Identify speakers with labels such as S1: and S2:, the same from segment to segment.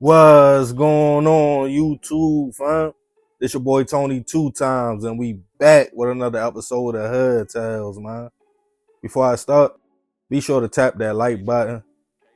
S1: What's going on, YouTube, fam? This your boy Tony 2 times, and we back with another episode of Hood Tales, man. Before I start, be sure to tap that like button.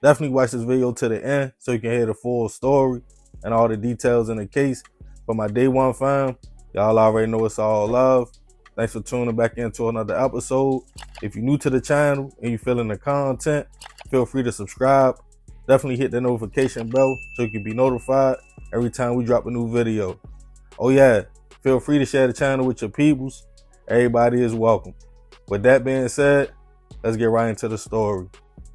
S1: Definitely watch this video to the end so you can hear the full story and all the details in the case. For my day one fam, y'all already know it's all love. Thanks for tuning back into another episode. If you're new to the channel and you're feeling the content, feel free to subscribe. Definitely hit the notification bell so you can be notified every time we drop a new video. Oh yeah, feel free to share the channel with your peoples. Everybody is welcome. With that being said, let's get right into the story.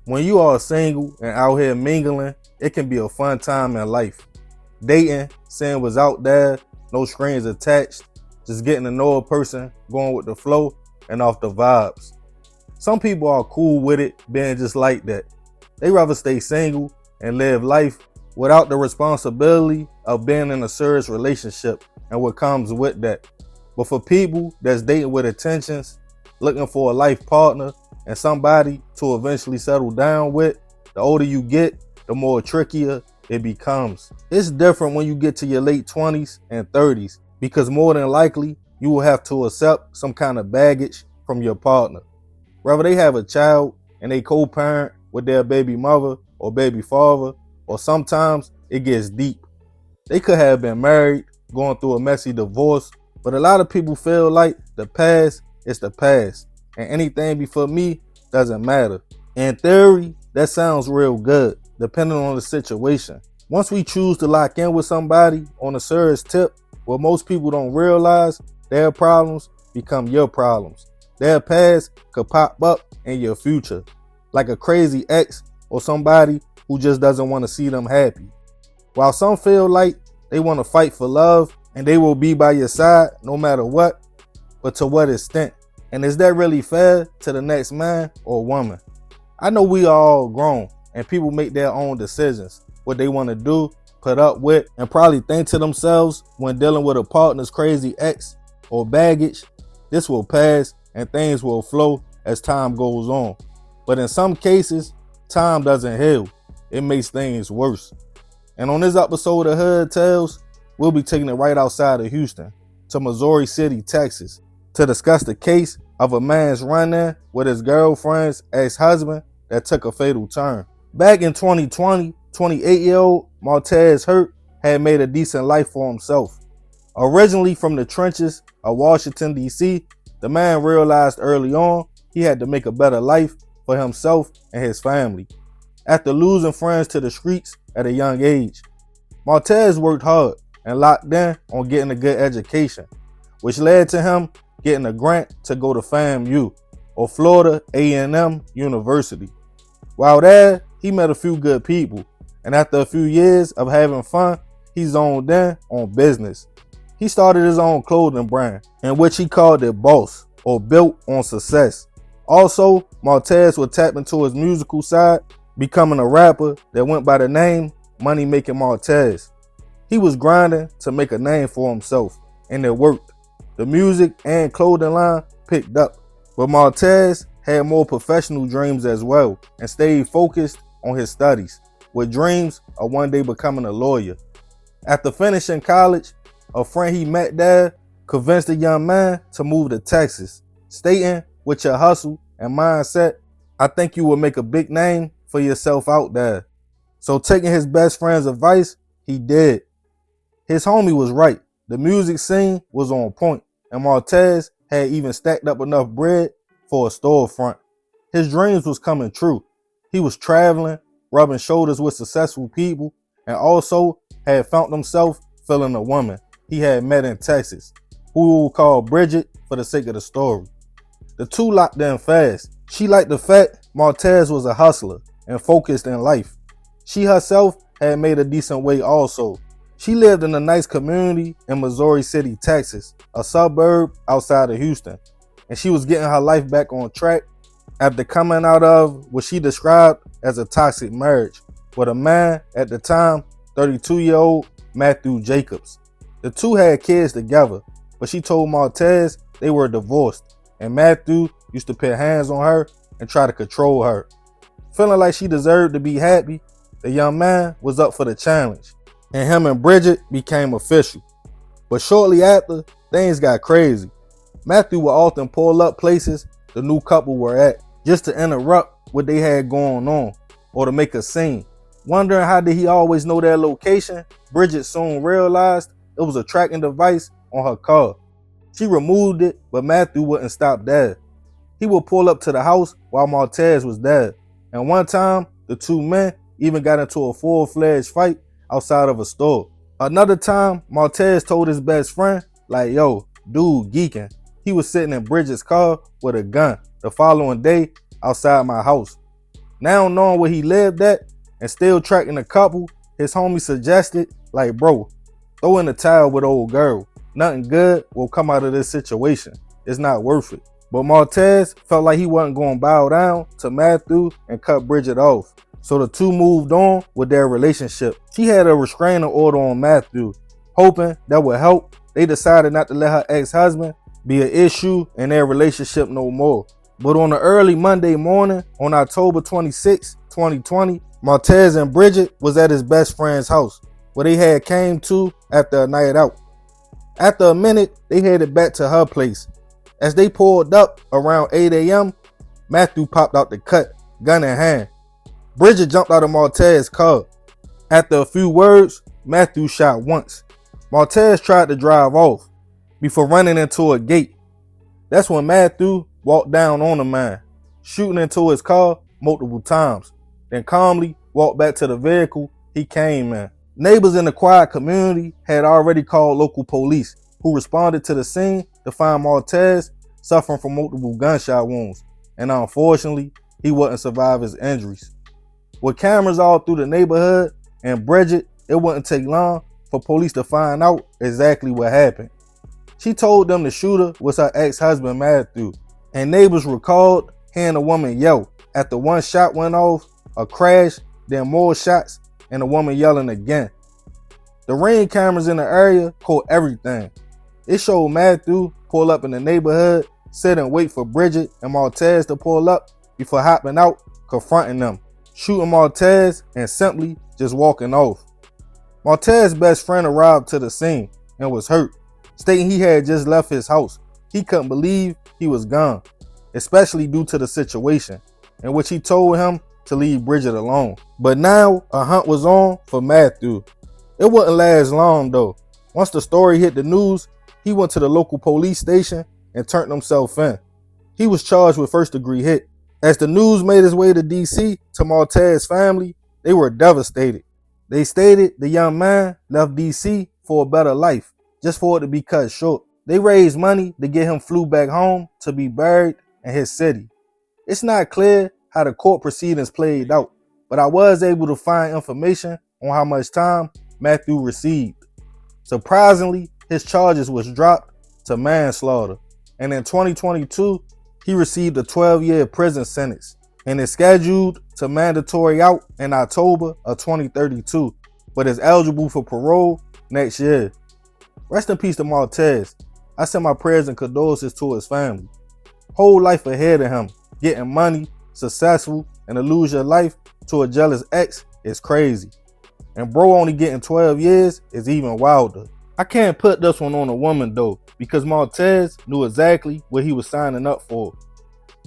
S1: When you are single and out here mingling, it can be a fun time in life. Dating, seeing what's out there, no strings attached, just getting to know a person, going with the flow and off the vibes. Some people are cool with it being just like that. They rather stay single and live life without the responsibility of being in a serious relationship and what comes with that. But for people that's dating with intentions, looking for a life partner and somebody to eventually settle down with, the older you get, the more trickier it becomes. It's different when you get to your late 20s and 30s because more than likely you will have to accept some kind of baggage from your partner. Whether they have a child and they co-parent with their baby mother or baby father, or sometimes it gets deep. They could have been married, going through a messy divorce, but a lot of people feel like the past is the past and anything before me doesn't matter. In theory, that sounds real good, depending on the situation. Once we choose to lock in with somebody on a serious tip, what most people don't realize, their problems become your problems. Their past could pop up in your future, like a crazy ex or somebody who just doesn't want to see them happy. While some feel like they want to fight for love and they will be by your side no matter what, but to what extent? And is that really fair to the next man or woman? I know we are all grown and people make their own decisions, what they want to do, put up with, and probably think to themselves when dealing with a partner's crazy ex or baggage, this will pass and things will flow as time goes on. But in some cases, time doesn't heal. It makes things worse. And on this episode of Hood Tales, we'll be taking it right outside of Houston to Missouri City, Texas, to discuss the case of a man's run-in with his girlfriend's ex-husband that took a fatal turn. Back in 2020, 28-year-old Martez Hurt had made a decent life for himself. Originally from the trenches of Washington, D.C., the man realized early on he had to make a better life for himself and his family. After losing friends to the streets at a young age, Martez worked hard and locked in on getting a good education, which led to him getting a grant to go to FAMU, or Florida A&M University. While there, he met a few good people, and after a few years of having fun, he zoned in on business. He started his own clothing brand, in which he called it Boss, or Built on Success. Also, Martez would tap into his musical side, becoming a rapper that went by the name Money Making Martez. He was grinding to make a name for himself, and it worked. The music and clothing line picked up, but Martez had more professional dreams as well and stayed focused on his studies, with dreams of one day becoming a lawyer. After finishing college, a friend he met there convinced the young man to move to Texas, stating, with your hustle and mindset, I think you will make a big name for yourself out there. So taking his best friend's advice, he did. His homie was right. The music scene was on point, and Martez had even stacked up enough bread for a storefront. His dreams was coming true. He was traveling, rubbing shoulders with successful people, and also had found himself feeling a woman he had met in Texas, who we will call Bridget for the sake of the story. The two locked in fast. She liked the fact Martez was a hustler and focused in life. She herself had made a decent way also. She lived in a nice community in Missouri City, Texas, a suburb outside of Houston, and she was getting her life back on track after coming out of what she described as a toxic marriage with a man at the time, 32-year-old Matthew Jacobs. The two had kids together, but she told Martez they were divorced, and Matthew used to put hands on her and try to control her. Feeling like she deserved to be happy, the young man was up for the challenge and him and Bridget became official. But shortly after, things got crazy. Matthew would often pull up places the new couple were at just to interrupt what they had going on or to make a scene. Wondering how did he always know their location, Bridget soon realized it was a tracking device on her car. She removed it, but Matthew wouldn't stop there. He would pull up to the house while Martez was there. And one time, the two men even got into a full-fledged fight outside of a store. Another time, Martez told his best friend, like, yo, dude geeking. He was sitting in Bridget's car with a gun the following day outside my house. Now knowing where he lived at and still tracking the couple, his homie suggested, like, bro, throw in the towel with old girl. Nothing good will come out of this situation. It's not worth it. But Martez felt like he wasn't going to bow down to Matthew and cut Bridget off. So the two moved on with their relationship. She had a restraining order on Matthew. Hoping that would help, they decided not to let her ex-husband be an issue in their relationship no more. But on the early Monday morning, on October 26, 2020, Martez and Bridget was at his best friend's house, where they had came to after a night out. After a minute, they headed back to her place. As they pulled up around 8 a.m., Matthew popped out the cut, gun in hand. Bridget jumped out of Martez's car. After a few words, Matthew shot once. Martez tried to drive off before running into a gate. That's when Matthew walked down on the man, shooting into his car multiple times, then calmly walked back to the vehicle he came in. Neighbors in the quiet community had already called local police, who responded to the scene to find Martez suffering from multiple gunshot wounds, and unfortunately, he wouldn't survive his injuries. With cameras all through the neighborhood and Bridget, it wouldn't take long for police to find out exactly what happened. She told them the shooter was her ex-husband Matthew, and neighbors recalled hearing a woman yell after one shot went off, a crash, then more shots, and a woman yelling again. The Ring cameras in the area caught everything. It showed Matthew pull up in the neighborhood, sit and wait for Bridget and Martez to pull up before hopping out, confronting them, shooting Martez, and simply just walking off. Martez's best friend arrived to the scene and was hurt, stating he had just left his house. He couldn't believe he was gone, especially due to the situation, in which he told him to leave Bridget alone. But now a hunt was on for Matthew. It wouldn't last long though. Once the story hit the news, he went to the local police station and turned himself in. He was charged with first-degree hit. As the news made its way to DC to Martez's family, they were devastated. They stated the young man left DC for a better life, just for it to be cut short. They raised money to get him flew back home to be buried in his city. It's not clear how the court proceedings played out, but I was able to find information on how much time Matthew received. Surprisingly, his charges was dropped to manslaughter, and in 2022, he received a 12-year prison sentence and is scheduled to mandatory out in October of 2032, but is eligible for parole next year. Rest in peace to Martez. I send my prayers and condolences to his family. Whole life ahead of him, getting money, successful, and to lose your life to a jealous ex is crazy. And bro only getting 12 years is even wilder. I can't put this one on a woman though, because Martez knew exactly what he was signing up for.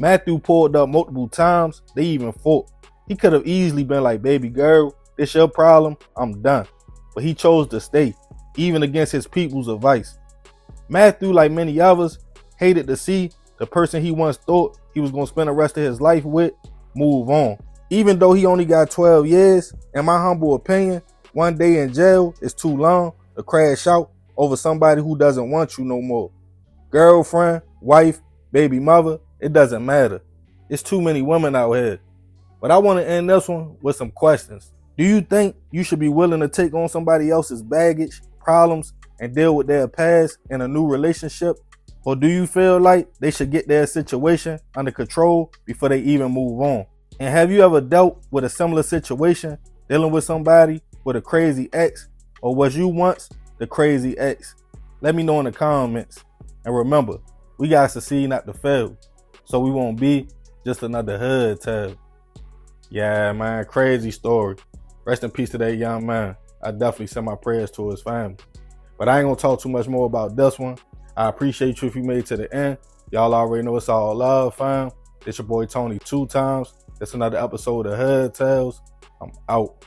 S1: Matthew pulled up multiple times, they even fought. He could have easily been like, baby girl, this your problem, I'm done. But he chose to stay, even against his people's advice. Matthew, like many others, hated to see the person he once thought he was going to spend the rest of his life with move on. Even though he only got 12 years, in my humble opinion, one day in jail is too long to crash out over somebody who doesn't want you no more. Girlfriend, wife, baby mother, it doesn't matter. It's too many women out here. But I want to end this one with some questions. Do you think you should be willing to take on somebody else's baggage, problems, and deal with their past in a new relationship? Or do you feel like they should get their situation under control before they even move on? And have you ever dealt with a similar situation, dealing with somebody with a crazy ex? Or was you once the crazy ex? Let me know in the comments. And remember, we got to succeed, not to fail, so we won't be just another hood tale. Yeah, man, crazy story. Rest in peace to that young man. I definitely send my prayers to his family. But I ain't gonna talk too much more about this one. I appreciate you if you made it to the end. Y'all already know it's all love, fam. It's your boy Tony 2 times. It's another episode of Hood Tales. I'm out.